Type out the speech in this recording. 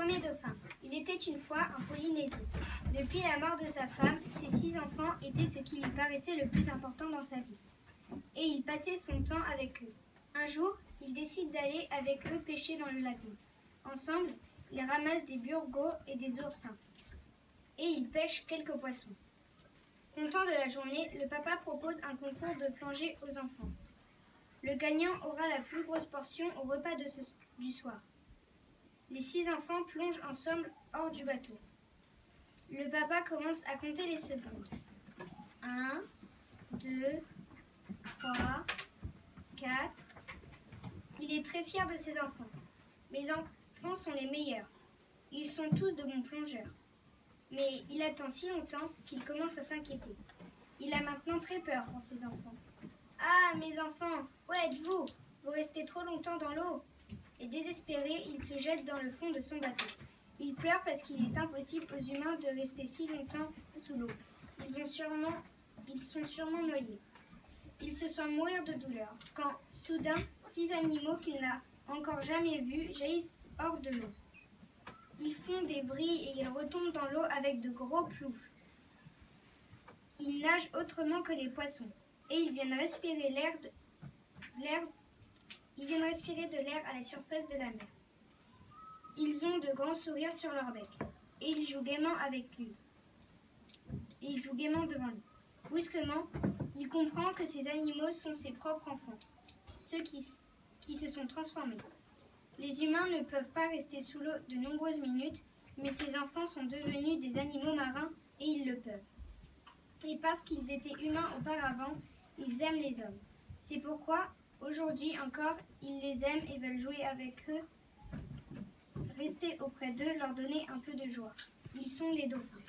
premier dauphin. Il était une fois en Polynésie. Depuis la mort de sa femme, ses 6 enfants étaient ce qui lui paraissait le plus important dans sa vie. Et il passait son temps avec eux. Un jour, il décide d'aller avec eux pêcher dans le lagon. Ensemble, ils ramassent des burgos et des oursins. Et ils pêchent quelques poissons. Content de la journée, le papa propose un concours de plongée aux enfants. Le gagnant aura la plus grosse portion au repas du soir. Les 6 enfants plongent ensemble hors du bateau. Le papa commence à compter les secondes. 1, 2, 3, 4. Il est très fier de ses enfants. Mes enfants sont les meilleurs. Ils sont tous de bons plongeurs. Mais il attend si longtemps qu'il commence à s'inquiéter. Il a maintenant très peur pour ses enfants. « Ah, mes enfants, où êtes-vous? Vous restez trop longtemps dans l'eau. » Et désespéré, il se jette dans le fond de son bateau. Il pleure parce qu'il est impossible aux humains de rester si longtemps sous l'eau. Ils sont sûrement noyés. Il se sent mourir de douleur quand, soudain, 6 animaux qu'il n'a encore jamais vus jaillissent hors de l'eau. Ils font des vrilles et ils retombent dans l'eau avec de gros ploufs. Ils nagent autrement que les poissons et ils viennent respirer de l'air à la surface de la mer. Ils ont de grands sourires sur leur bec et ils jouent gaiement avec lui. Et ils jouent gaiement devant lui. Brusquement, il comprend que ces animaux sont ses propres enfants, ceux qui se sont transformés. Les humains ne peuvent pas rester sous l'eau de nombreuses minutes, mais ces enfants sont devenus des animaux marins et ils le peuvent. Et parce qu'ils étaient humains auparavant, ils aiment les hommes. C'est pourquoi, aujourd'hui encore, ils les aiment et veulent jouer avec eux, rester auprès d'eux, leur donner un peu de joie. Ils sont les dauphins.